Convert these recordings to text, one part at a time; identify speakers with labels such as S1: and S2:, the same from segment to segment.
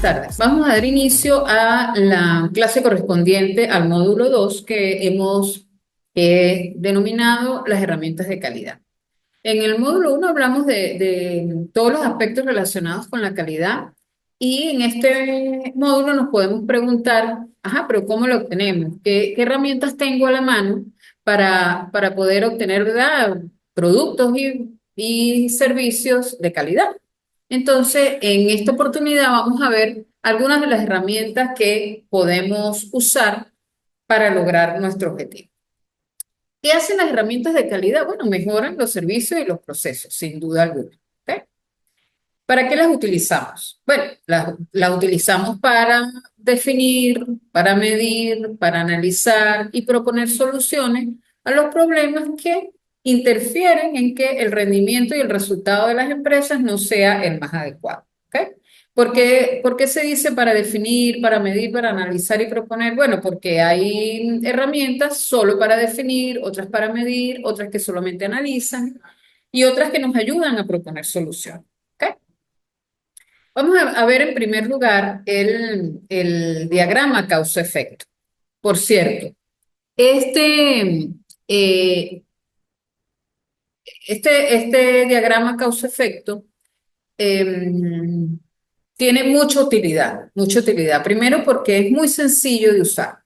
S1: buenas tardes. Vamos a dar inicio a la clase correspondiente al módulo 2 que hemos denominado las herramientas de calidad. En el módulo uno hablamos de todos los aspectos relacionados con la calidad y en este módulo nos podemos preguntar, ajá, pero ¿cómo lo obtenemos? ¿Qué herramientas tengo a la mano para poder obtener, ¿verdad?, productos y servicios de calidad? Entonces, en esta oportunidad vamos a ver algunas de las herramientas que podemos usar para lograr nuestro objetivo. ¿Qué hacen las herramientas de calidad? Bueno, mejoran los servicios y los procesos, sin duda alguna. ¿Ok? ¿Para qué las utilizamos? Bueno, las utilizamos para definir, para medir, para analizar y proponer soluciones a los problemas que interfieren en que el rendimiento y el resultado de las empresas no sea el más adecuado. ¿Ok? ¿Por qué se dice para definir, para medir, para analizar y proponer? Bueno, porque hay herramientas solo para definir, otras para medir, otras que solamente analizan y otras que nos ayudan a proponer soluciones. ¿Ok? Vamos a ver en primer lugar el diagrama causa-efecto. Por cierto, este, eh, este diagrama causa-efecto tiene mucha utilidad, mucha utilidad. Primero porque es muy sencillo de usar.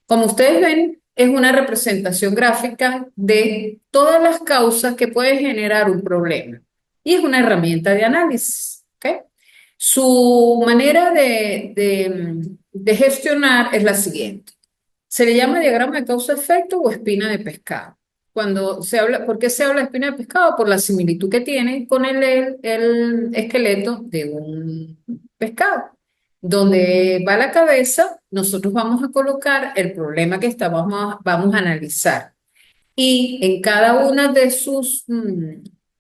S1: Como ustedes ven, es una representación gráfica de todas las causas que pueden generar un problema. Y es una herramienta de análisis. ¿Ok? Su manera de gestionar es la siguiente. Se le llama diagrama de causa-efecto o espina de pescado. Cuando se habla, ¿por qué se habla de espina de pescado? Por la similitud que tiene con el esqueleto de un pescado. Donde va la cabeza, nosotros vamos a colocar el problema que vamos a analizar. Y en cada una de sus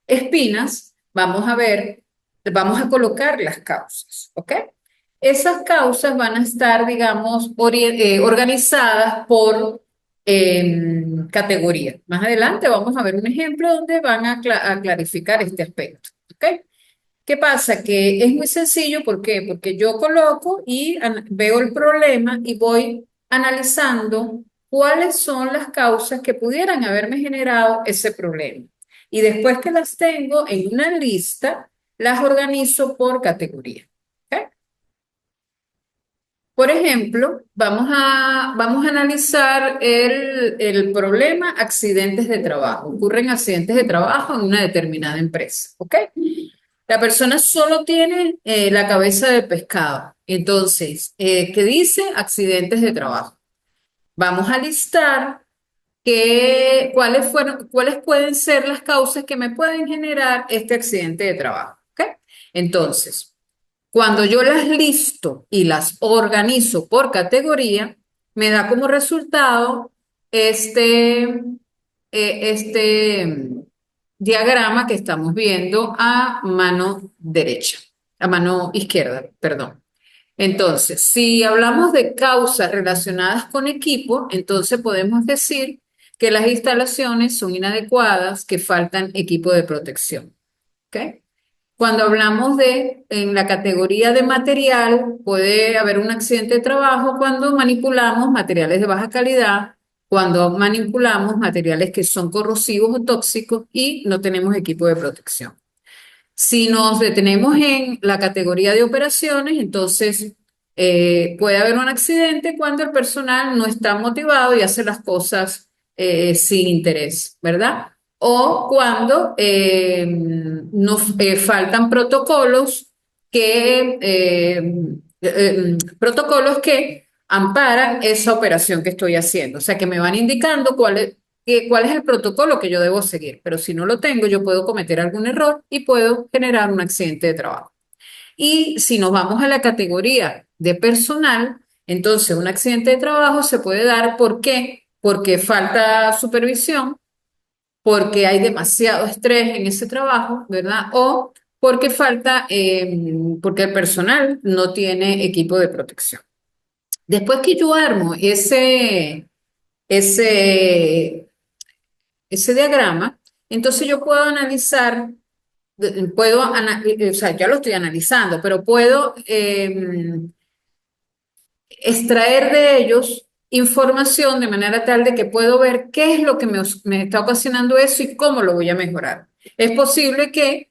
S1: espinas vamos a colocar las causas, ¿ok? Esas causas van a estar, digamos, organizadas por categoría. Más adelante vamos a ver un ejemplo donde van a clarificar este aspecto, ¿ok? ¿Qué pasa? Que es muy sencillo, ¿por qué? Porque yo coloco y veo el problema y voy analizando cuáles son las causas que pudieran haberme generado ese problema. Y después que las tengo en una lista, las organizo por categoría. ¿Ok? Por ejemplo, vamos a analizar el problema accidentes de trabajo. Ocurren accidentes de trabajo en una determinada empresa. ¿Ok? La persona solo tiene la cabeza de pescado. Entonces, ¿qué dice? Accidentes de trabajo. Vamos a listar cuáles pueden ser las causas que me pueden generar este accidente de trabajo. ¿Ok? Entonces, cuando yo las listo y las organizo por categoría, me da como resultado este, este diagrama que estamos viendo a mano derecha, a mano izquierda, perdón. Entonces, si hablamos de causas relacionadas con equipo, entonces podemos decir que las instalaciones son inadecuadas, que faltan equipo de protección. ¿Ok? Cuando hablamos en la categoría de material, puede haber un accidente de trabajo cuando manipulamos materiales de baja calidad, cuando manipulamos materiales que son corrosivos o tóxicos y no tenemos equipo de protección. Si nos detenemos en la categoría de operaciones, entonces puede haber un accidente cuando el personal no está motivado y hace las cosas sin interés, ¿verdad? O cuando nos faltan protocolos que amparan esa operación que estoy haciendo. O sea, que me van indicando cuál es el protocolo que yo debo seguir. Pero si no lo tengo, yo puedo cometer algún error y puedo generar un accidente de trabajo. Y si nos vamos a la categoría de personal, entonces un accidente de trabajo se puede dar, ¿por qué? Porque falta supervisión, porque hay demasiado estrés en ese trabajo, ¿verdad? O porque el personal no tiene equipo de protección. Después que yo armo ese, ese diagrama, entonces yo puedo analizar o sea, ya lo estoy analizando, pero puedo extraer de ellos información de manera tal de que puedo ver qué es lo que me está ocasionando eso y cómo lo voy a mejorar. Es posible que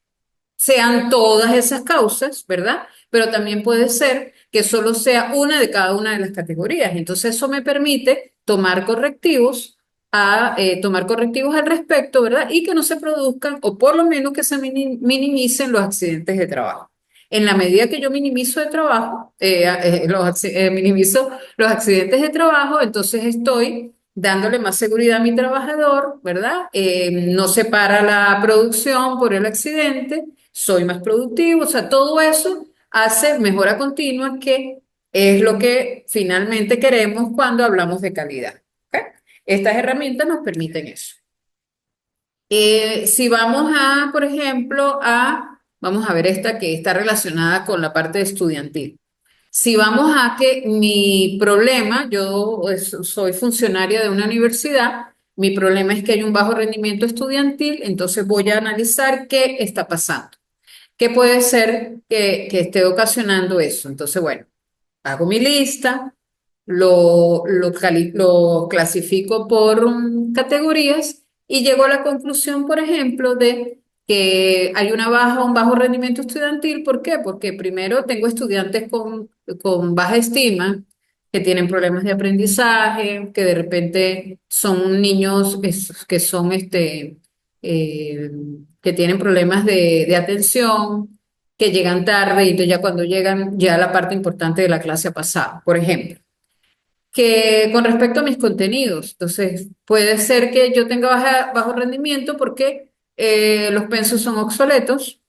S1: sean todas esas causas, ¿verdad? Pero también puede ser que solo sea una de cada una de las categorías. Entonces eso me permite tomar correctivos al respecto, ¿verdad? Y que no se produzcan, o por lo menos que se minimicen los accidentes de trabajo. En la medida que yo minimizo de trabajo, minimizo los accidentes de trabajo, entonces estoy dándole más seguridad a mi trabajador, ¿verdad? No se para la producción por el accidente, soy más productivo, o sea, todo eso hace mejora continua, que es lo que finalmente queremos cuando hablamos de calidad. ¿Ok? Estas herramientas nos permiten eso. Si vamos a, por ejemplo, vamos a ver esta que está relacionada con la parte estudiantil. Si vamos a que mi problema, yo soy funcionaria de una universidad, mi problema es que hay un bajo rendimiento estudiantil, entonces voy a analizar qué está pasando. ¿Qué puede ser que esté ocasionando eso? Entonces, bueno, hago mi lista, lo clasifico por categorías y llego a la conclusión, por ejemplo, de que hay un bajo rendimiento estudiantil. ¿Por qué? Porque primero tengo estudiantes con baja estima, que tienen problemas de aprendizaje, que de repente son niños que son eh, que tienen problemas de atención, que llegan tarde y entonces ya cuando llegan, ya la parte importante de la clase ha pasado, por ejemplo. Que con respecto a mis contenidos, entonces puede ser que yo tenga bajo rendimiento porque los pensos son obsoletos,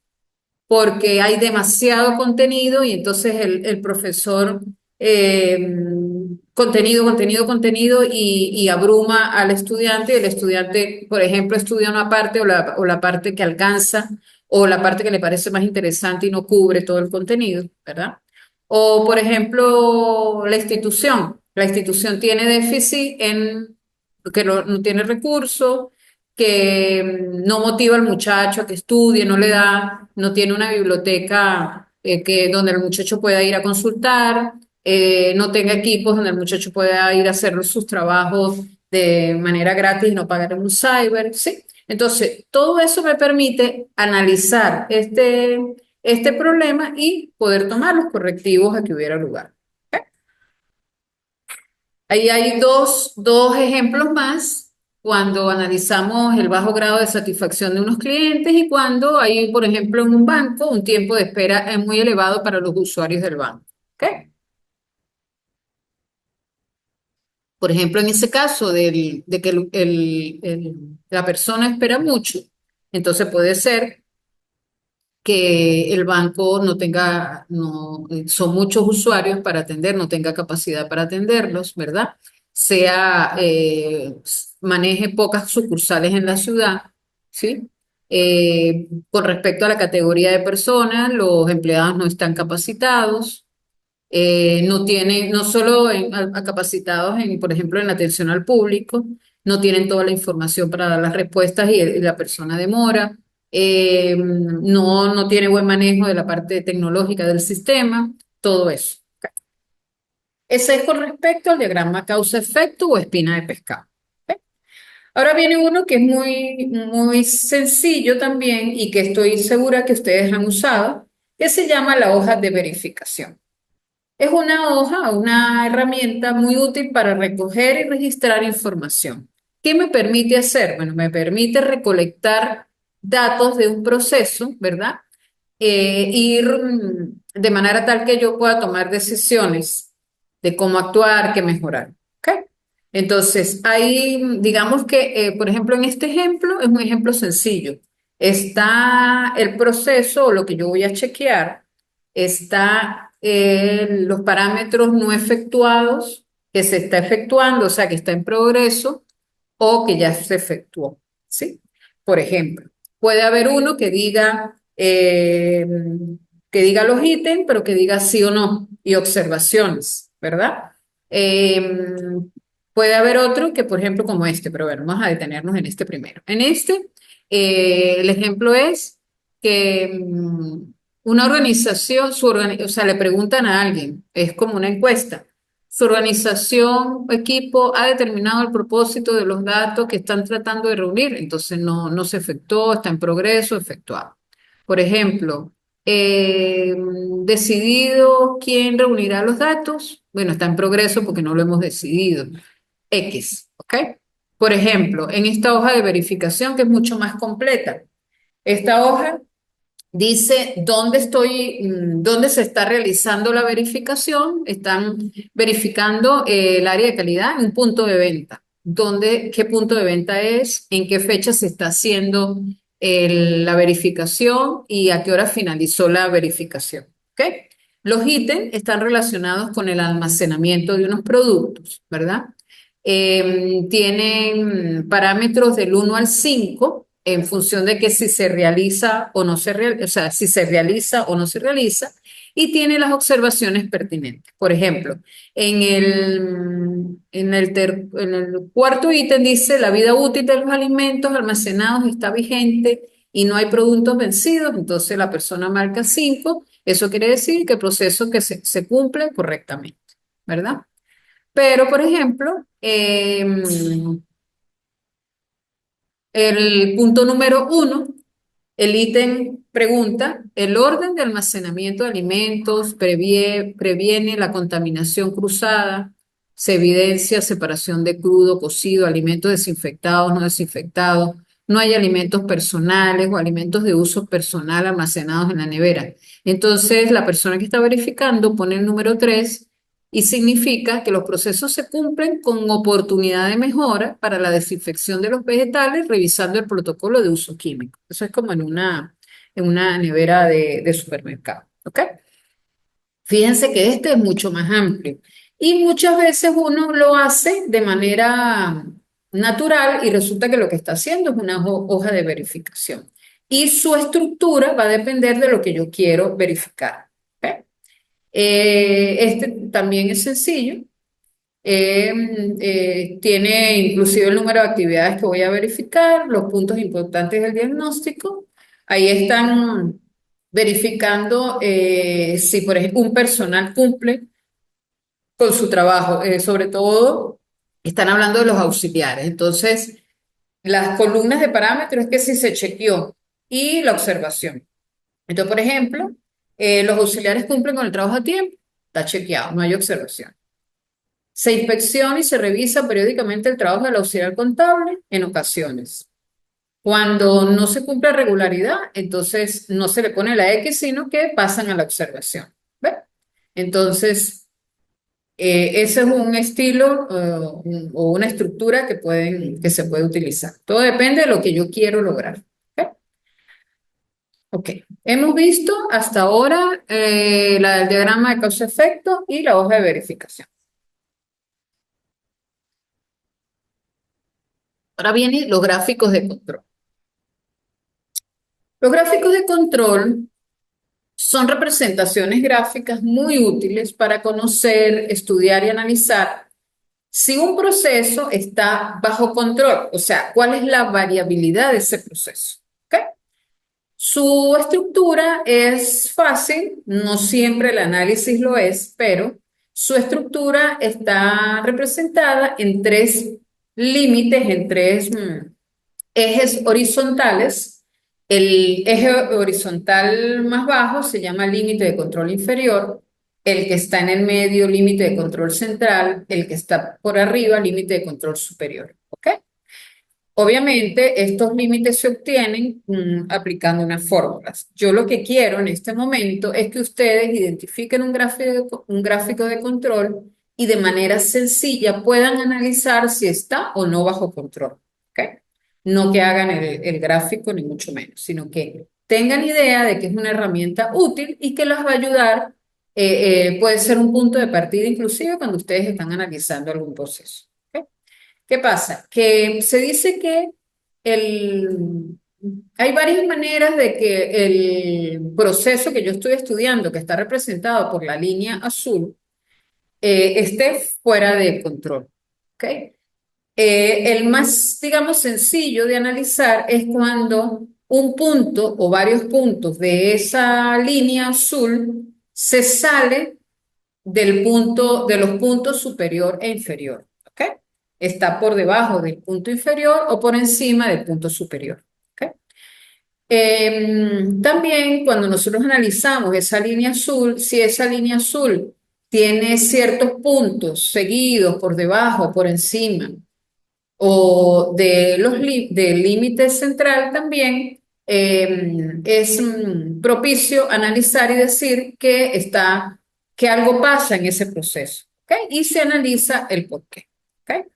S1: porque hay demasiado contenido y entonces el profesor eh, contenido y abruma al estudiante, y el estudiante, por ejemplo, estudia una parte o la parte que alcanza o la parte que le parece más interesante y no cubre todo el contenido, ¿verdad? O, por ejemplo, la institución tiene déficit en que no tiene recursos, que no motiva al muchacho a que estudie, no tiene una biblioteca donde el muchacho pueda ir a consultar, no tenga equipos donde el muchacho pueda ir a hacer sus trabajos de manera gratis y no pagar en un cyber, ¿sí? Entonces, todo eso me permite analizar este problema y poder tomar los correctivos a que hubiera lugar. ¿Ok? Ahí hay dos ejemplos más cuando analizamos el bajo grado de satisfacción de unos clientes y cuando hay, por ejemplo, en un banco, un tiempo de espera es muy elevado para los usuarios del banco. ¿Ok? Por ejemplo, en ese caso de que la persona espera mucho, entonces puede ser que el banco no tenga, no, son muchos usuarios para atender, no tenga capacidad para atenderlos, ¿verdad? Maneje pocas sucursales en la ciudad, ¿sí? Con respecto a la categoría de personas, los empleados no están capacitados, no tienen, no solo capacitados en, por ejemplo, en la atención al público, no tienen toda la información para dar las respuestas y la persona demora, no tiene buen manejo de la parte tecnológica del sistema, todo eso. Ok. Ese es con respecto al diagrama causa-efecto o espina de pescado. Ok. Ahora viene uno que es muy sencillo también y que estoy segura que ustedes han usado, que se llama la hoja de verificación. Es una hoja, una herramienta muy útil para recoger y registrar información. ¿Qué me permite hacer? Bueno, me permite recolectar datos de un proceso, ¿verdad? Ir de manera tal que yo pueda tomar decisiones de cómo actuar, qué mejorar. ¿Ok? Entonces, hay, digamos que, por ejemplo, en este ejemplo, es un ejemplo sencillo. Está el proceso o lo que yo voy a chequear, está los parámetros no efectuados, que se está efectuando, o sea, que está en progreso o que ya se efectuó, ¿sí? Por ejemplo, puede haber uno que diga los ítems, pero que diga sí o no, y observaciones, ¿verdad? Eh, Puede haber otro que, por ejemplo, como este, pero bueno, vamos a detenernos en este primero. En este, el ejemplo es que una organización, o sea, le preguntan a alguien, es como una encuesta. Su organización o equipo ha determinado el propósito de los datos que están tratando de reunir, entonces no se efectuó, está en progreso, efectuado. Por ejemplo, eh, decidido quién reunirá los datos, bueno, está en progreso porque no lo hemos decidido. X, ¿ok? Por ejemplo, en esta hoja de verificación que es mucho más completa, esta hoja dice dónde se está realizando la verificación. Están verificando el área de calidad en un punto de venta. ¿Qué punto de venta es? ¿En qué fecha se está haciendo la verificación y a qué hora finalizó la verificación? ¿Ok? Los ítems están relacionados con el almacenamiento de unos productos, ¿verdad? Tienen parámetros del 1 al 5 en función de que si se realiza o no se realiza, o sea, si se realiza o no se realiza, y tiene las observaciones pertinentes. Por ejemplo, en el cuarto ítem dice, la vida útil de los alimentos almacenados está vigente y no hay productos vencidos, entonces la persona marca 5, eso quiere decir que el proceso que se cumple correctamente, ¿verdad? Pero, por ejemplo, el punto número 1, el ítem pregunta, ¿el orden de almacenamiento de alimentos previene la contaminación cruzada? ¿Se evidencia separación de crudo, cocido, alimentos desinfectados, no desinfectados? ¿No hay alimentos personales o alimentos de uso personal almacenados en la nevera? Entonces, la persona que está verificando pone el número 3 y significa que los procesos se cumplen con oportunidad de mejora para la desinfección de los vegetales, revisando el protocolo de uso químico. Eso es como en una nevera de supermercado. ¿Ok? Fíjense que este es mucho más amplio y muchas veces uno lo hace de manera natural y resulta que lo que está haciendo es una hoja de verificación. Y su estructura va a depender de lo que yo quiero verificar. ¿Ok? Este también es sencillo. Tiene inclusive el número de actividades que voy a verificar, los puntos importantes del diagnóstico. Ahí están verificando si, por ejemplo, un personal cumple con su trabajo. Sobre todo, están hablando de los auxiliares. Entonces, las columnas de parámetros es que si se chequeó y la observación. Entonces, por ejemplo, los auxiliares cumplen con el trabajo a tiempo, está chequeado, no hay observación. Se inspecciona y se revisa periódicamente el trabajo del auxiliar contable en ocasiones. Cuando no se cumple a regularidad, entonces no se le pone la X, sino que pasan a la observación. ¿Ve? Entonces, ese es un estilo o una estructura que se puede utilizar. Todo depende de lo que yo quiero lograr. ¿Ve? Ok, hemos visto hasta ahora el diagrama de causa-efecto y la hoja de verificación. Ahora vienen los gráficos de control. Los gráficos de control son representaciones gráficas muy útiles para conocer, estudiar y analizar si un proceso está bajo control, o sea, cuál es la variabilidad de ese proceso. ¿Ok? Su estructura es fácil, no siempre el análisis lo es, pero su estructura está representada en tres límites, en tres ejes horizontales. El eje horizontal más bajo se llama límite de control inferior, el que está en el medio, límite de control central, el que está por arriba, límite de control superior. ¿Ok? Obviamente, estos límites se obtienen aplicando unas fórmulas. Yo lo que quiero en este momento es que ustedes identifiquen un gráfico de control y de manera sencilla puedan analizar si está o no bajo control. ¿Ok? No que hagan el gráfico ni mucho menos, sino que tengan idea de que es una herramienta útil y que las va a ayudar. Puede ser un punto de partida inclusive cuando ustedes están analizando algún proceso. ¿Ok? ¿Qué pasa? Que se dice que el, hay varias maneras de que el proceso que yo estoy estudiando, que está representado por la línea azul, esté fuera de control. ¿Ok? El más, digamos, sencillo de analizar es cuando un punto o varios puntos de esa línea azul se sale de los puntos superior e inferior, ¿ok? Está por debajo del punto inferior o por encima del punto superior, ¿ok? También cuando nosotros analizamos esa línea azul, si esa línea azul tiene ciertos puntos seguidos por debajo, por encima, o del límite central también, es propicio analizar y decir que algo pasa en ese proceso, ¿ok? Y se analiza el por qué, ¿ok?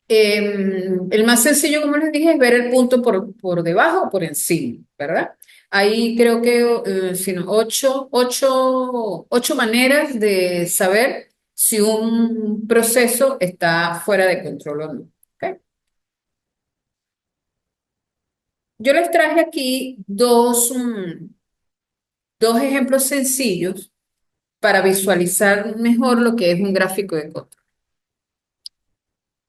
S1: El más sencillo, como les dije, es ver el punto por debajo o por encima, ¿verdad? Ahí creo que, sino ocho maneras de saber si un proceso está fuera de control o no. ¿Ok? Yo les traje aquí dos ejemplos sencillos para visualizar mejor lo que es un gráfico de control.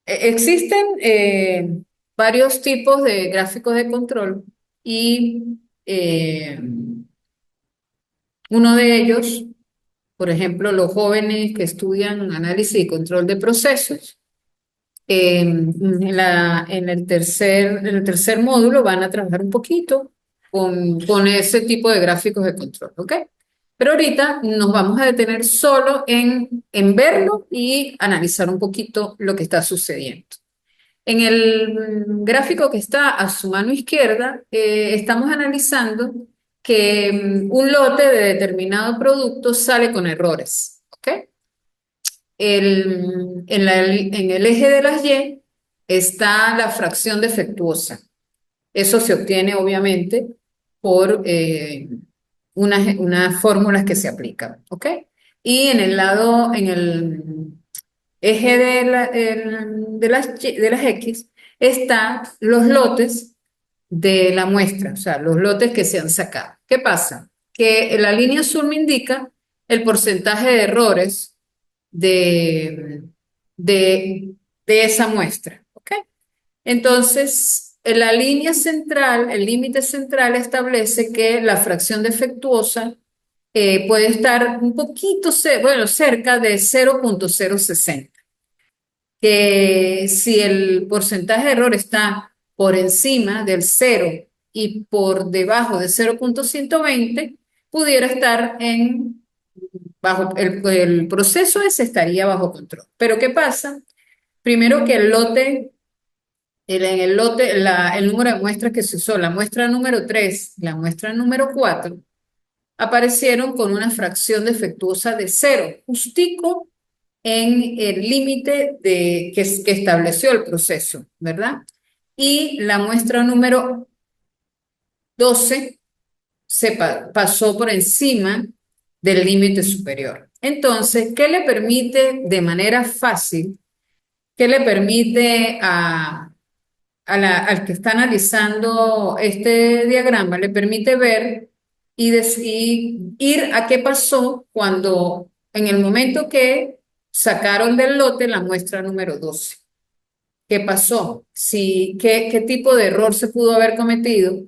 S1: Existen varios tipos de gráficos de control y uno de ellos, por ejemplo, los jóvenes que estudian análisis y control de procesos, en el tercer módulo van a trabajar un poquito con ese tipo de gráficos de control, ¿ok? Pero ahorita nos vamos a detener solo en verlo y analizar un poquito lo que está sucediendo. En el gráfico que está a su mano izquierda, estamos analizando que un lote de determinado producto sale con errores, ¿ok? En el eje de las Y está la fracción defectuosa. Eso se obtiene obviamente por unas fórmulas que se aplican, ¿ok? Y en el eje de las X están los lotes de la muestra, o sea, los lotes que se han sacado. ¿Qué pasa? Que la línea azul me indica el porcentaje de errores de, de, de esa muestra. ¿Ok? Entonces, en la línea central, el límite central establece que la fracción defectuosa puede estar un poquito, bueno, cerca de 0,060, que si el porcentaje de error está por encima del cero y por debajo de 0,120, pudiera estar bajo el proceso ese estaría bajo control. Pero ¿qué pasa? Primero que el lote, en el lote, el número de muestras que se usó, la muestra número 3, la muestra número 4, aparecieron con una fracción defectuosa de cero, justico en el límite que estableció el proceso, ¿verdad? Y la muestra número 12 pasó por encima del límite superior. Entonces, ¿qué le permite de manera fácil? ¿Qué le permite al que está analizando este diagrama? Le permite ver y ir a qué pasó cuando, en el momento que sacaron del lote la muestra número 12. ¿Qué pasó? ¿Qué tipo de error se pudo haber cometido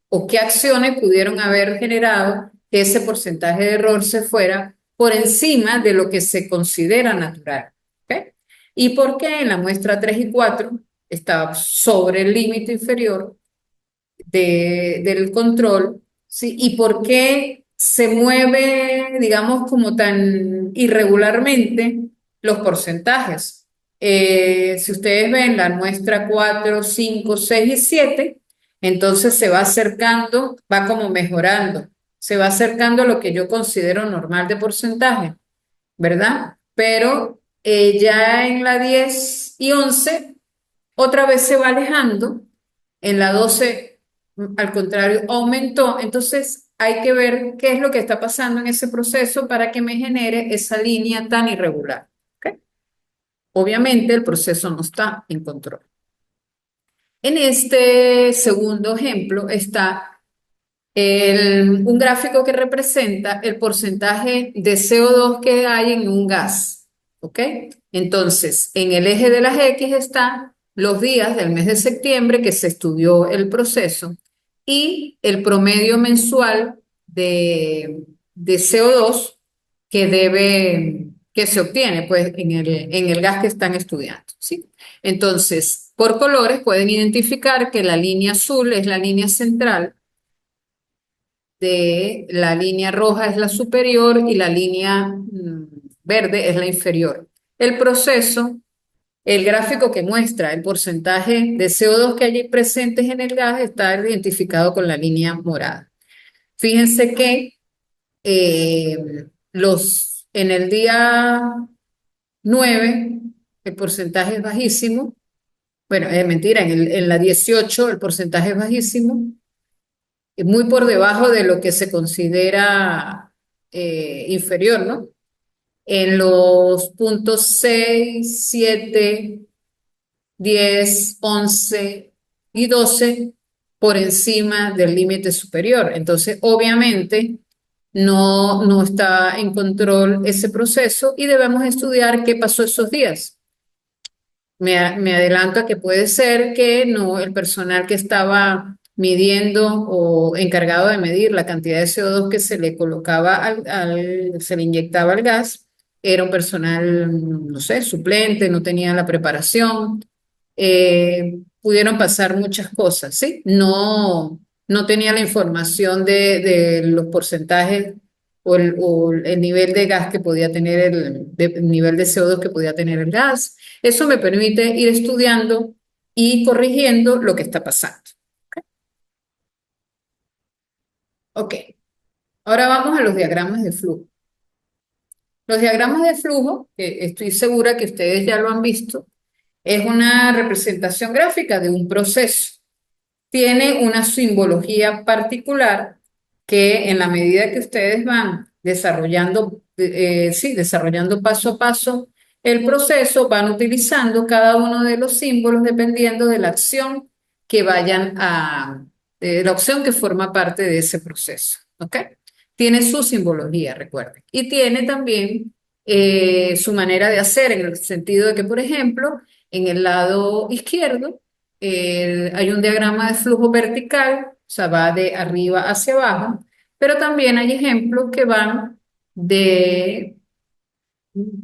S1: o qué acciones pudieron haber generado que ese porcentaje de error se fuera por encima de lo que se considera natural? ¿Ok? ¿Y por qué en la muestra 3 y 4 estaba sobre el límite inferior del control? ¿Sí? ¿Y por qué se mueve, digamos, como tan irregularmente los porcentajes? Si ustedes ven la muestra 4, 5, 6 y 7, entonces se va acercando, va como mejorando, se va acercando a lo que yo considero normal de porcentaje, ¿verdad? Pero ya en la 10 y 11 otra vez se va alejando, en la 12 al contrario, aumentó. Entonces hay que ver qué es lo que está pasando en ese proceso para que me genere esa línea tan irregular. ¿Ok? Obviamente el proceso no está en control. En este segundo ejemplo está un gráfico que representa el porcentaje de CO2 que hay en un gas. ¿Ok? Entonces, en el eje de las X están los días del mes de septiembre que se estudió el proceso y el promedio mensual de CO2 que se obtiene pues, en el gas que están estudiando, ¿sí? Entonces, por colores pueden identificar que la línea azul es la línea central, de la línea roja es la superior y la línea verde es la inferior. El proceso, el gráfico que muestra el porcentaje de CO2 que hay presentes en el gas está identificado con la línea morada. Fíjense que en el día 9 el porcentaje es bajísimo. Bueno, es mentira, en la 18 el porcentaje es bajísimo, muy por debajo de lo que se considera inferior, ¿no? En los puntos 6, 7, 10, 11 y 12 por encima del límite superior. Entonces, obviamente, no está en control ese proceso y debemos estudiar qué pasó esos días. Me adelanto a que puede ser que no, el personal que estaba midiendo o encargado de medir la cantidad de CO2 que se le colocaba se le inyectaba al gas, era un personal, no sé, suplente, no tenía la preparación. Pudieron pasar muchas cosas, ¿sí? No tenía la información de los porcentajes o el nivel de gas que podía tener el nivel de CO2 que podía tener el gas. Eso me permite ir estudiando y corrigiendo lo que está pasando. Ok, ahora vamos a los diagramas de flujo. Los diagramas de flujo, que estoy segura que ustedes ya lo han visto, es una representación gráfica de un proceso. Tiene una simbología particular que en la medida que ustedes van desarrollando, sí, desarrollando paso a paso el proceso, van utilizando cada uno de los símbolos dependiendo de la acción que vayan de la opción que forma parte de ese proceso. ¿Ok? Tiene su simbología, recuerden. Y tiene también su manera de hacer, en el sentido de que, por ejemplo, en el lado izquierdo, hay un diagrama de flujo vertical, o sea, va de arriba hacia abajo, pero también hay ejemplos que van de,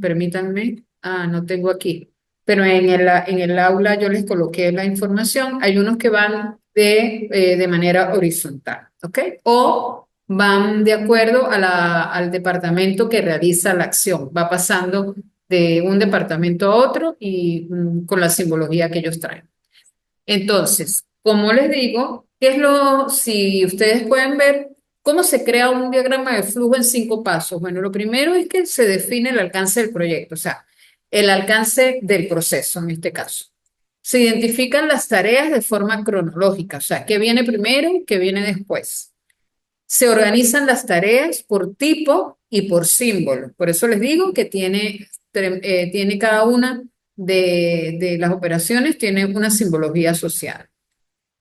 S1: permítanme, no tengo aquí, pero en el aula yo les coloqué la información, hay unos que van de manera horizontal, ¿ok? O van de acuerdo al departamento que realiza la acción, va pasando de un departamento a otro y con la simbología que ellos traen. Entonces, como les digo, si ustedes pueden ver cómo se crea un diagrama de flujo en 5 pasos? Bueno, lo primero es que se define el alcance del proyecto, o sea, el alcance del proceso en este caso. Se identifican las tareas de forma cronológica, o sea, qué viene primero, qué viene después. Se organizan las tareas por tipo y por símbolo. Por eso les digo que tiene cada una de las operaciones, tiene una simbología asociada.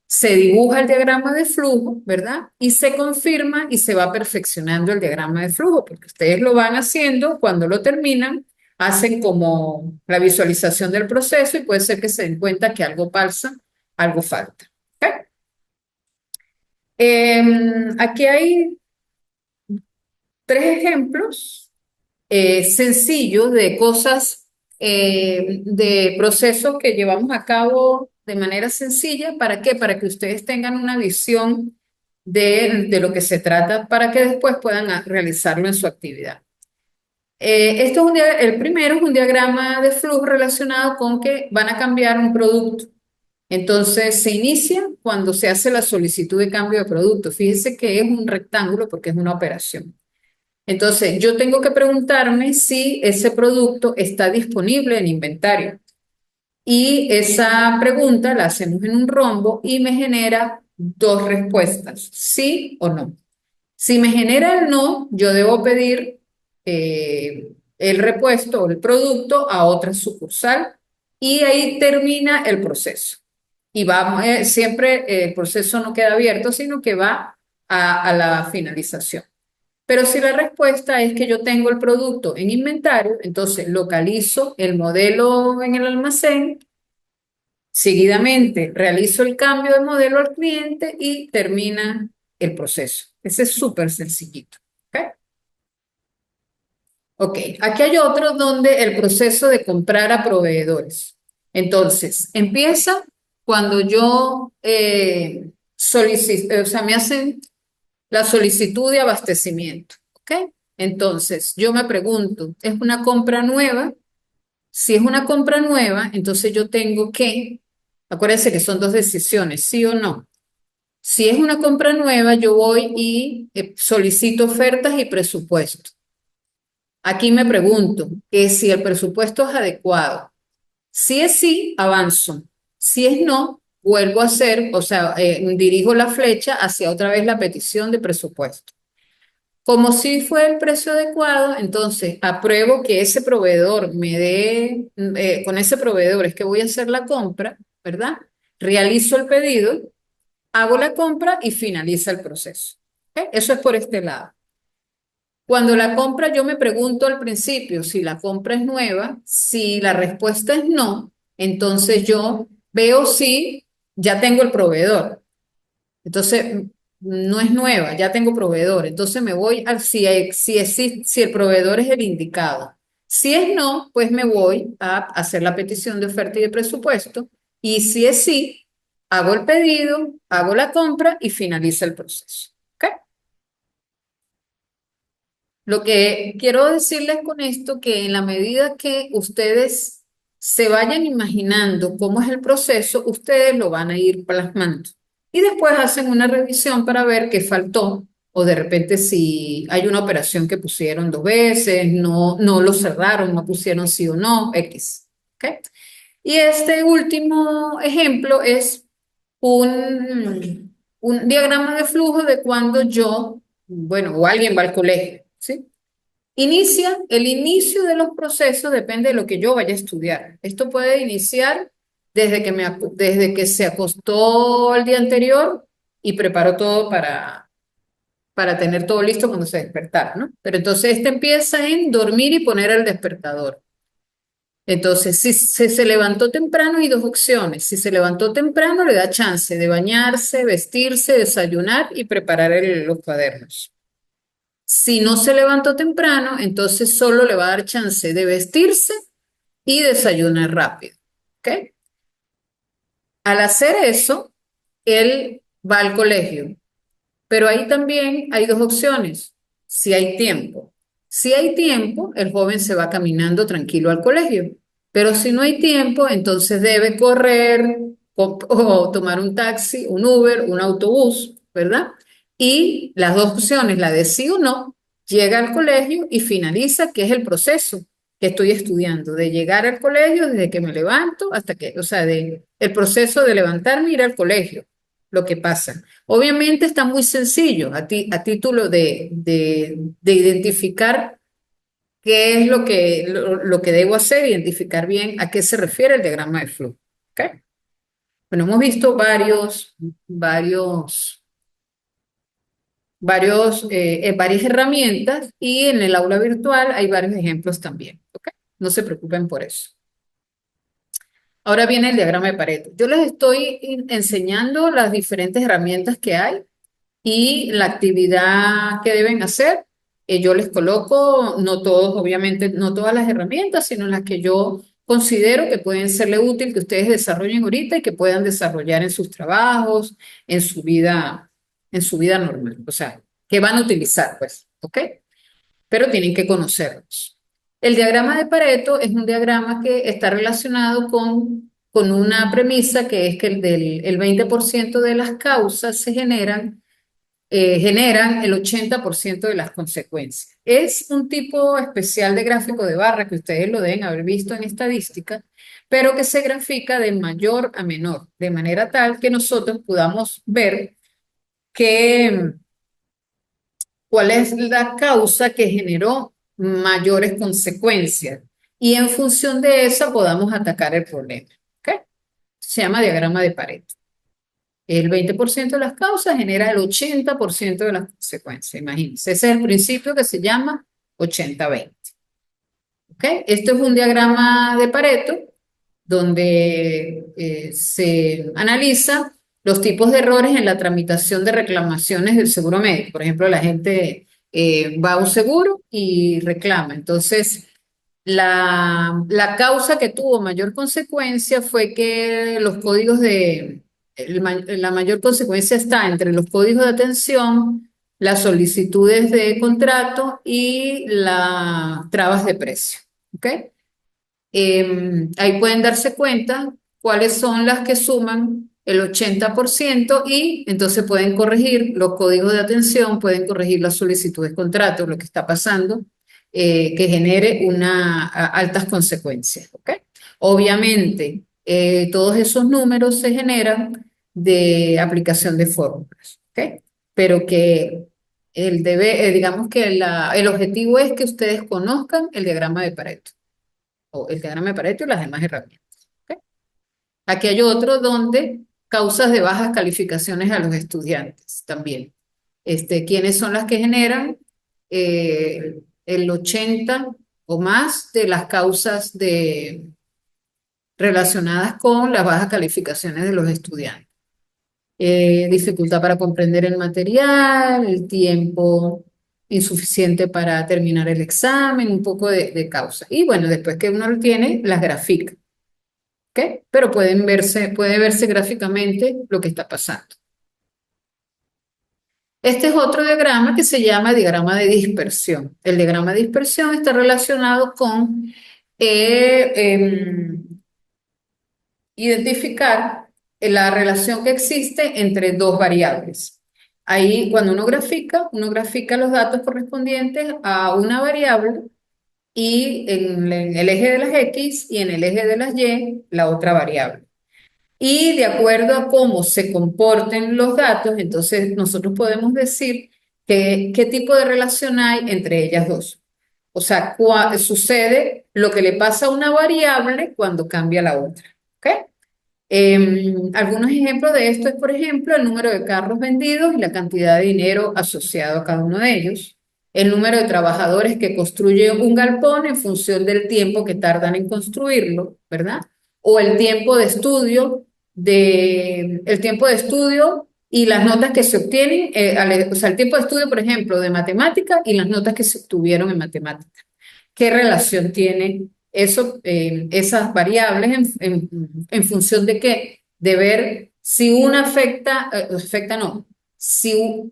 S1: Se dibuja el diagrama de flujo, ¿verdad? Y se confirma y se va perfeccionando el diagrama de flujo, porque ustedes lo van haciendo, cuando lo terminan, hacen como la visualización del proceso y puede ser que se den cuenta que algo pasa, algo falta. ¿Ok? Aquí hay 3 ejemplos sencillos de cosas, de procesos que llevamos a cabo de manera sencilla. ¿Para qué? Para que ustedes tengan una visión de lo que se trata, para que después puedan realizarlo en su actividad. El primero es un diagrama de flujo relacionado con que van a cambiar un producto. Entonces se inicia cuando se hace la solicitud de cambio de producto. Fíjense que es un rectángulo porque es una operación. Entonces, yo tengo que preguntarme si ese producto está disponible en inventario. Y esa pregunta la hacemos en un rombo y me genera 2 respuestas, sí o no. Si me genera el no, yo debo pedir el repuesto o el producto a otra sucursal y ahí termina el proceso. Y vamos, siempre el proceso no queda abierto, sino que va a la finalización. Pero si la respuesta es que yo tengo el producto en inventario, entonces localizo el modelo en el almacén, Seguidamente realizo el cambio de modelo al cliente y termina el proceso. Ese es súper sencillito. ¿Ok? Ok, aquí hay otro donde el proceso de comprar a proveedores. Entonces, empieza cuando yo solicito, o sea, me hacen la solicitud de abastecimiento. ¿Ok? Entonces, yo me pregunto, ¿es una compra nueva? Si es una compra nueva, entonces yo tengo que, acuérdense que son dos decisiones, sí o no. Si es una compra nueva, yo voy y solicito ofertas y presupuesto. Aquí me pregunto que si el presupuesto es adecuado. Si es sí, avanzo. Si es no, vuelvo a hacer, o sea, dirijo la flecha hacia otra vez la petición de presupuesto. Como si fue el precio adecuado, entonces apruebo que ese proveedor me dé, con ese proveedor es que voy a hacer la compra, ¿verdad? Realizo el pedido, hago la compra y finaliza el proceso. ¿Ok? Eso es por este lado. Cuando la compra, yo me pregunto al principio si la compra es nueva, si la respuesta es no, entonces yo veo si ya tengo el proveedor. Entonces, no es nueva, ya tengo proveedor. Entonces me voy a si el proveedor es el indicado. Si es no, pues me voy a hacer la petición de oferta y de presupuesto. Y si es sí, hago el pedido, hago la compra y finaliza el proceso. ¿Ok? Lo que quiero decirles con esto, que en la medida que ustedes se vayan imaginando cómo es el proceso, ustedes lo van a ir plasmando. Y después hacen una revisión para ver qué faltó, o de repente si hay una operación que pusieron dos veces, no lo cerraron, no pusieron sí o no, X. ¿Ok? Y este último ejemplo es un diagrama de flujo de cuando yo, bueno, o alguien va al colegio, ¿sí? El inicio de los procesos depende de lo que yo vaya a estudiar. Esto puede iniciar desde que se acostó el día anterior y preparó todo para tener todo listo cuando se despertara, ¿no? Pero entonces este empieza en dormir y poner el despertador. Entonces, si se levantó temprano, hay dos opciones. Si se levantó temprano, le da chance de bañarse, vestirse, desayunar y preparar los cuadernos. Si no se levantó temprano, entonces solo le va a dar chance de vestirse y desayunar rápido. ¿Ok? Al hacer eso, él va al colegio, pero ahí también hay dos opciones, si hay tiempo. Si hay tiempo, el joven se va caminando tranquilo al colegio, pero si no hay tiempo, entonces debe correr o tomar un taxi, un Uber, un autobús, ¿verdad? Y las dos opciones, la de sí o no, llega al colegio y finaliza, que es el proceso que estoy estudiando, de llegar al colegio desde que me levanto hasta que, o sea, el proceso de levantarme y ir al colegio, lo que pasa. Obviamente está muy sencillo a título de identificar qué es lo que debo hacer, identificar bien a qué se refiere el diagrama de flujo. ¿Ok? Bueno, hemos visto varias herramientas y en el aula virtual hay varios ejemplos también. ¿Ok? No se preocupen por eso. Ahora viene el diagrama de Pareto. Yo les estoy enseñando las diferentes herramientas que hay y la actividad que deben hacer. Yo les coloco, no todos, obviamente, no todas las herramientas, sino las que yo considero que pueden serle útil, que ustedes desarrollen ahorita y que puedan desarrollar en sus trabajos, en su vida normal. O sea, que van a utilizar, pues, ¿ok? Pero tienen que conocerlos. El diagrama de Pareto es un diagrama que está relacionado con una premisa que es que el 20% de las causas generan el 80% de las consecuencias. Es un tipo especial de gráfico de barra que ustedes lo deben haber visto en estadística, pero que se grafica de mayor a menor, de manera tal que nosotros podamos ver que, cuál es la causa que generó mayores consecuencias y en función de esa podamos atacar el problema. ¿Ok? Se llama diagrama de Pareto. El 20% de las causas genera el 80% de las consecuencias. Imagínense, ese es el principio que se llama 80-20. ¿Ok? Esto es un diagrama de Pareto donde se analiza los tipos de errores en la tramitación de reclamaciones del seguro médico. Por ejemplo, la gente va a un seguro y reclama. Entonces, la causa que tuvo mayor consecuencia fue que los códigos la mayor consecuencia está entre los códigos de atención, las solicitudes de contrato y las trabas de precio. ¿Ok? Ahí pueden darse cuenta cuáles son las que suman el 80% y entonces pueden corregir los códigos de atención, pueden corregir las solicitudes de contrato, lo que está pasando, que genere altas consecuencias. ¿Ok? Obviamente, todos esos números se generan de aplicación de fórmulas. ¿Ok? Pero que digamos que el objetivo es que ustedes conozcan el diagrama de Pareto o el diagrama de Pareto y las demás herramientas. ¿Ok? Aquí hay otro donde causas de bajas calificaciones a los estudiantes también. ¿Quiénes son las que generan el 80 o más de las causas relacionadas con las bajas calificaciones de los estudiantes? Dificultad para comprender el material, el tiempo insuficiente para terminar el examen, un poco de causa. Y bueno, después que uno lo tiene, las grafica. ¿Ok? Pero puede verse gráficamente lo que está pasando. Este es otro diagrama que se llama diagrama de dispersión. El diagrama de dispersión está relacionado con eh, identificar la relación que existe entre dos variables. Ahí, cuando uno grafica los datos correspondientes a una variable y en el eje de las X y en el eje de las Y, la otra variable. Y de acuerdo a cómo se comporten los datos, entonces nosotros podemos decir qué tipo de relación hay entre ellas dos. O sea, sucede lo que le pasa a una variable cuando cambia la otra. ¿Ok? Algunos ejemplos de esto es, por ejemplo, el número de carros vendidos y la cantidad de dinero asociado a cada uno de ellos, el número de trabajadores que construyen un galpón en función del tiempo que tardan en construirlo, ¿verdad? O el tiempo de estudio y las notas que se obtienen, o sea, el tiempo de estudio, por ejemplo, de matemática y las notas que se obtuvieron en matemática. ¿Qué relación tiene eso, esas variables en función de qué? De ver si una afecta no,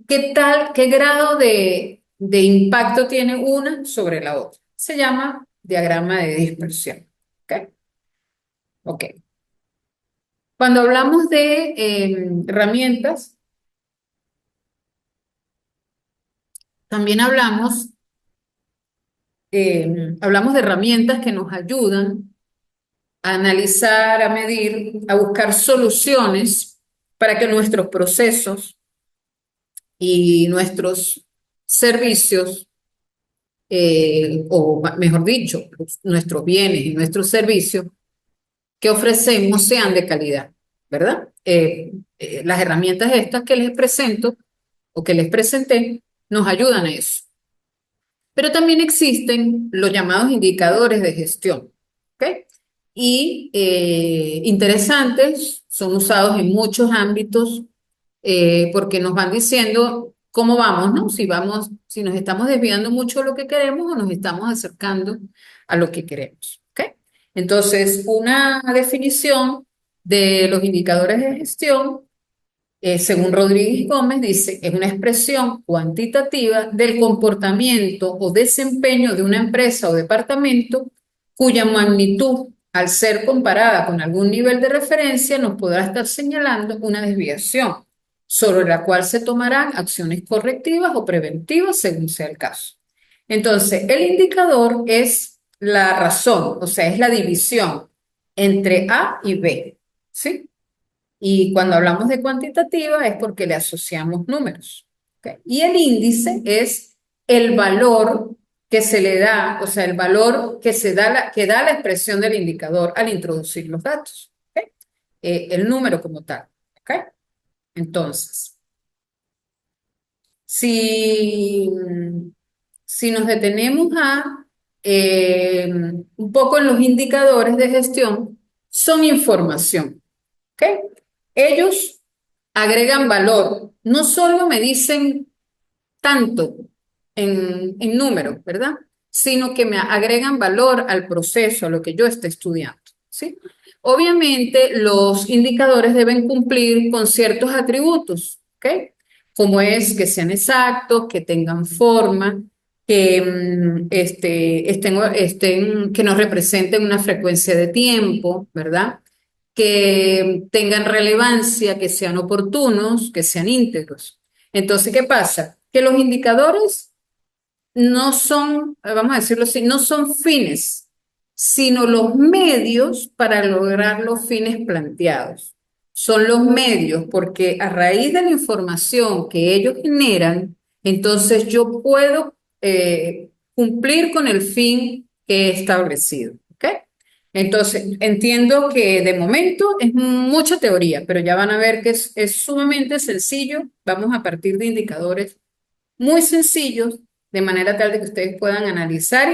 S1: qué grado de impacto tiene una sobre la otra. Se llama diagrama de dispersión. ¿Ok? Ok. Cuando hablamos de herramientas, también hablamos de herramientas que nos ayudan a analizar, a medir, a buscar soluciones para que nuestros procesos y nuestros servicios, mejor dicho, nuestros bienes y nuestros servicios que ofrecemos sean de calidad, ¿verdad? Las herramientas estas que les presento o que les presenté nos ayudan a eso. Pero también existen los llamados indicadores de gestión, ¿ok? Y interesantes, son usados en muchos ámbitos porque nos van diciendo cómo vamos, ¿no? Si nos estamos desviando mucho de lo que queremos o nos estamos acercando a lo que queremos, ¿ok? Entonces, una definición de los indicadores de gestión según Rodríguez Gómez, dice, es una expresión cuantitativa del comportamiento o desempeño de una empresa o departamento cuya magnitud, al ser comparada con algún nivel de referencia, nos podrá estar señalando una desviación, sobre la cual se tomarán acciones correctivas o preventivas según sea el caso. Entonces, el indicador es la razón, o sea, es la división entre A y B, ¿sí? Y cuando hablamos de cuantitativa es porque le asociamos números. ¿Ok? Y el índice es el valor que se le da, o sea, el valor que da la expresión del indicador al introducir los datos. ¿Ok? El número como tal. ¿Ok? Entonces, si, si nos detenemos un poco en los indicadores de gestión, son información, ¿ok? Ellos agregan valor, no solo me dicen tanto en números, ¿verdad? Sino que me agregan valor al proceso, a lo que yo esté estudiando, ¿sí? Obviamente, los indicadores deben cumplir con ciertos atributos, ¿ok? Como es que sean exactos, que tengan forma, que, que nos representen una frecuencia de tiempo, ¿verdad? Que tengan relevancia, que sean oportunos, que sean íntegros. Entonces, ¿qué pasa? Que los indicadores no son, vamos a decirlo así, no son fines, sino los medios para lograr los fines planteados. Son los medios, porque a raíz de la información que ellos generan, entonces yo puedo cumplir con el fin que he establecido. ¿Ok? Entonces, entiendo que de momento es mucha teoría, pero ya van a ver que es sumamente sencillo. Vamos a partir de indicadores muy sencillos, de manera tal de que ustedes puedan analizar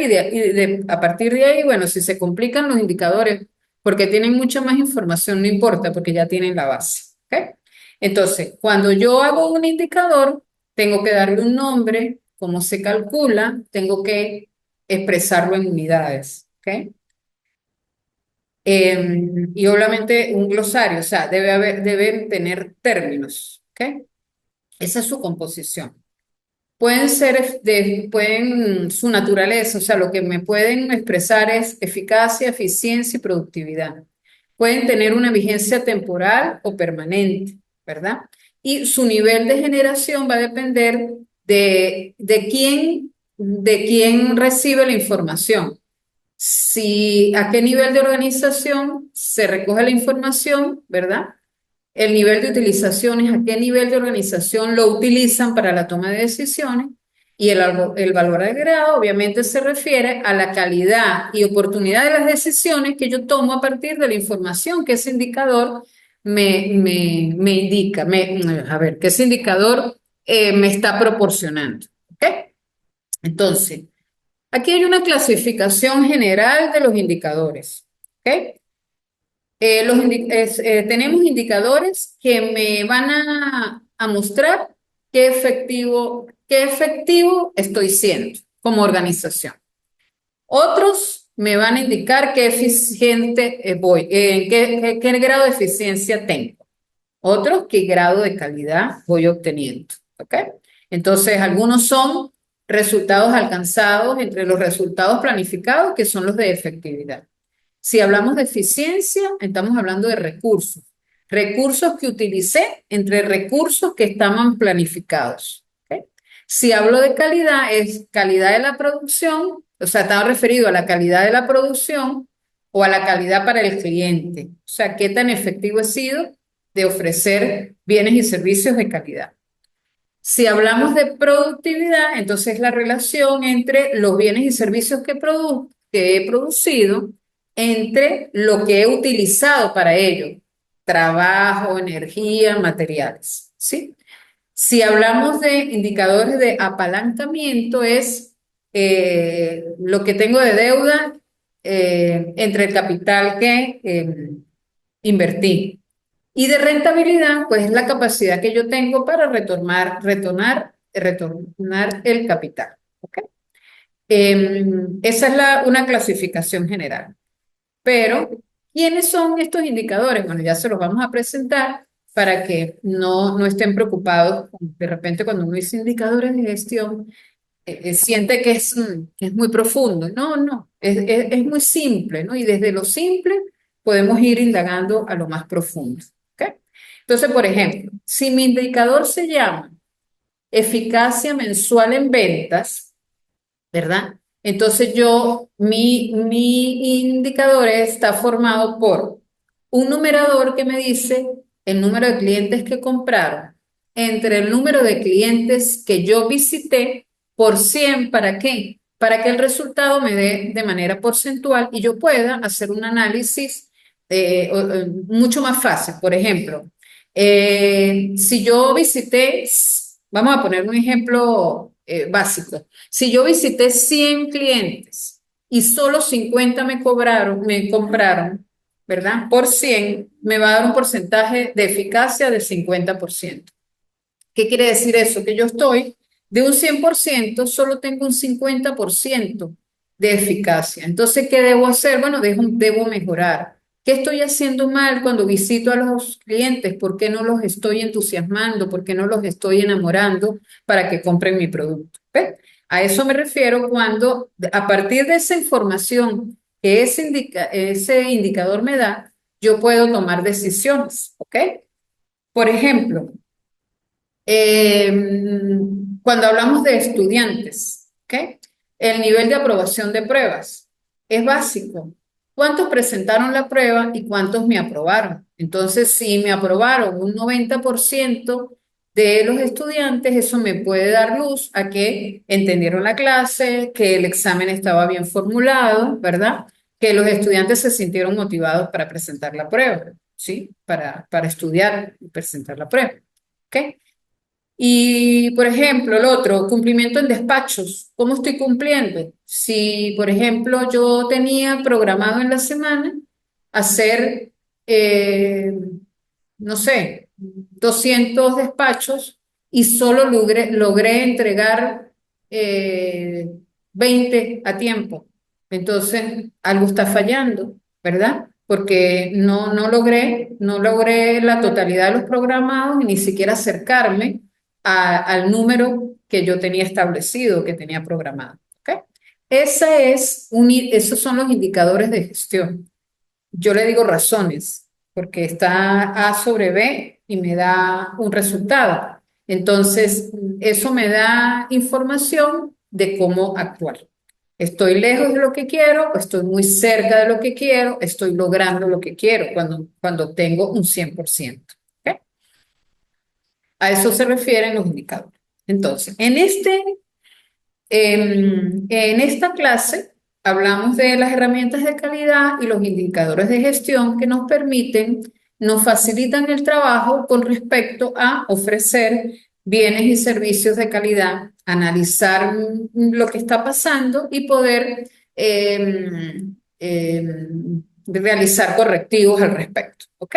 S1: a partir de ahí, bueno, si se complican los indicadores, porque tienen mucha más información, no importa, porque ya tienen la base. ¿Ok? Entonces, cuando yo hago un indicador, tengo que darle un nombre, cómo se calcula, tengo que expresarlo en unidades. ¿Ok? Y obviamente un glosario, o sea, deben tener términos. ¿Ok? Esa es su composición. Pueden ser su naturaleza, o sea, lo que me pueden expresar es eficacia, eficiencia y productividad. Pueden tener una vigencia temporal o permanente, ¿verdad? Y su nivel de generación va a depender de quién recibe la información. Si, a qué nivel de organización se recoge la información, ¿verdad? El nivel de utilizaciones, a qué nivel de organización lo utilizan para la toma de decisiones y el valor agregado obviamente se refiere a la calidad y oportunidad de las decisiones que yo tomo a partir de la información que ese indicador me indica, a ver, que ese indicador me está proporcionando. ¿Ok? Entonces, aquí hay una clasificación general de los indicadores. ¿Ok? Tenemos indicadores que me van a mostrar qué efectivo estoy siendo como organización. Otros me van a indicar qué eficiente voy, qué grado de eficiencia tengo. Otros qué grado de calidad voy obteniendo. ¿Ok? Entonces, algunos son resultados alcanzados entre los resultados planificados, que son los de efectividad. Si hablamos de eficiencia, estamos hablando de recursos. Recursos que utilicé entre recursos que estaban planificados. ¿Ok? Si hablo de calidad, es calidad de la producción, o sea, está referido a la calidad de la producción o a la calidad para el cliente. O sea, qué tan efectivo he sido de ofrecer bienes y servicios de calidad. Si hablamos de productividad, entonces la relación entre los bienes y servicios que he producido, entre lo que he utilizado para ello, trabajo, energía, materiales, ¿sí? Si hablamos de indicadores de apalancamiento, es lo que tengo de deuda entre el capital que invertí. Y de rentabilidad, pues es la capacidad que yo tengo para retornar el capital. ¿Ok? Esa es una clasificación general. Pero, ¿quiénes son estos indicadores? Bueno, ya se los vamos a presentar para que no estén preocupados. De repente, cuando uno dice indicadores de gestión, siente que es muy profundo. No, no, es muy simple, ¿no? Y desde lo simple podemos ir indagando a lo más profundo. ¿Ok? Entonces, por ejemplo, si mi indicador se llama eficacia mensual en ventas, ¿verdad? Entonces mi indicador está formado por un numerador que me dice el número de clientes que compraron entre el número de clientes que yo visité por 100. ¿Para qué? Para que el resultado me dé de manera porcentual y yo pueda hacer un análisis mucho más fácil. Por ejemplo, si yo visité, vamos a poner un ejemplo básico. Si yo visité 100 clientes y solo 50 me compraron, ¿verdad? Por 100 me va a dar un porcentaje de eficacia de 50%. ¿Qué quiere decir eso? Que yo estoy de un 100%, solo tengo un 50% de eficacia. Entonces, ¿qué debo hacer? Bueno, debo mejorar. ¿Qué estoy haciendo mal cuando visito a los clientes? ¿Por qué no los estoy entusiasmando? ¿Por qué no los estoy enamorando para que compren mi producto? ¿Ves? A eso me refiero cuando, a partir de esa información que ese indicador me da, yo puedo tomar decisiones, ¿ok? Por ejemplo, eh, cuando hablamos de estudiantes, ¿ok? El nivel de aprobación de pruebas es básico. ¿Cuántos presentaron la prueba y cuántos me aprobaron? Entonces, si me aprobaron un 90% de los estudiantes, eso me puede dar luz a que entendieron la clase, que el examen estaba bien formulado, ¿verdad? Que los estudiantes se sintieron motivados para presentar la prueba, ¿sí? Para estudiar y presentar la prueba. ¿Ok? Y, por ejemplo, el otro, cumplimiento en despachos. ¿Cómo estoy cumpliendo? Si, por ejemplo, yo tenía programado en la semana hacer, no sé, 200 despachos y solo logré entregar eh, 20 a tiempo. Entonces, algo está fallando, ¿verdad? Porque no logré la totalidad de los programados y ni siquiera acercarme al número que yo tenía establecido, que tenía programado. ¿Ok? Esos son los indicadores de gestión. Yo le digo razones, porque está A sobre B y me da un resultado. Entonces, eso me da información de cómo actuar. Estoy lejos de lo que quiero, estoy muy cerca de lo que quiero, estoy logrando lo que quiero cuando tengo un 100%. ¿Ok? A eso se refieren los indicadores. Entonces, en esta clase hablamos de las herramientas de calidad y los indicadores de gestión que nos facilitan el trabajo con respecto a ofrecer bienes y servicios de calidad, analizar lo que está pasando y poder realizar correctivos al respecto. ¿Ok?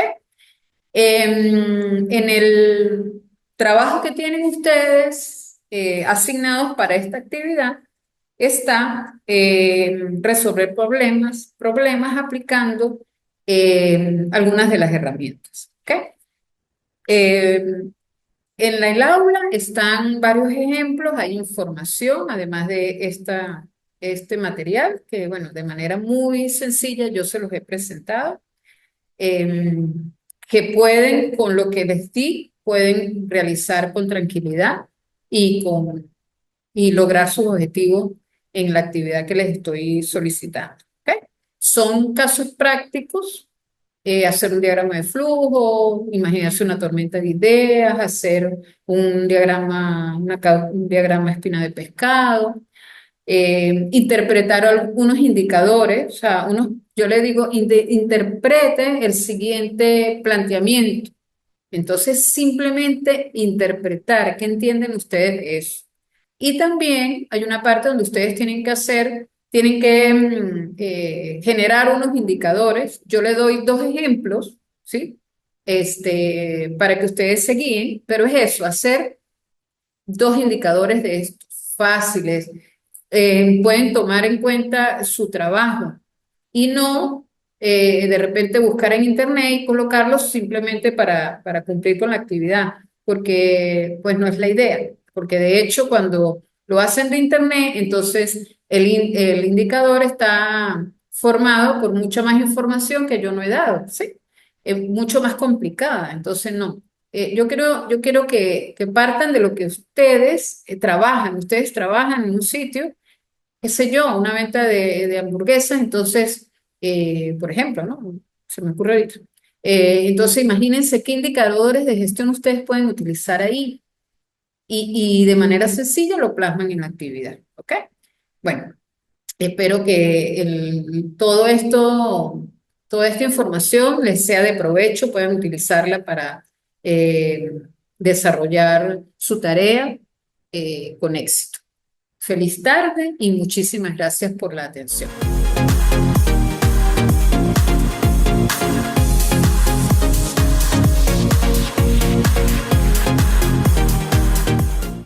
S1: En el trabajo que tienen ustedes asignados para esta actividad está resolver problemas aplicando algunas de las herramientas. ¿Ok? Eh, en el aula están varios ejemplos, hay información, además de este material, que bueno, de manera muy sencilla yo se los he presentado eh, que pueden, con lo que les di, pueden realizar con tranquilidad y lograr sus objetivos en la actividad que les estoy solicitando. ¿Ok? Son casos prácticos, hacer un diagrama de flujo, imaginarse una tormenta de ideas, hacer un diagrama espina de pescado, interpretar algunos indicadores, o sea, yo le digo, interprete el siguiente planteamiento. Entonces, simplemente interpretar, ¿qué entienden ustedes de eso? Y también hay una parte donde ustedes tienen que generar unos indicadores. Yo le doy dos ejemplos, ¿sí? Para que ustedes se guíen, pero es eso, hacer dos indicadores de estos fáciles, pueden tomar en cuenta su trabajo y no de repente buscar en internet y colocarlos simplemente para cumplir con la actividad, porque pues no es la idea, porque de hecho cuando lo hacen de internet, entonces el indicador está formado por mucha más información que yo no he dado, ¿sí? Es mucho más complicada, entonces no. Yo quiero que partan de lo que ustedes trabajan. Ustedes trabajan en un sitio, qué sé yo, una venta de hamburguesas, entonces, por ejemplo, ¿no? Se me ocurre ahorita. Entonces, imagínense qué indicadores de gestión ustedes pueden utilizar ahí y de manera sencilla lo plasman en la actividad, ¿ok? Bueno, espero que toda esta información les sea de provecho, puedan utilizarla para eh, desarrollar su tarea con éxito. Feliz tarde y muchísimas gracias por la atención.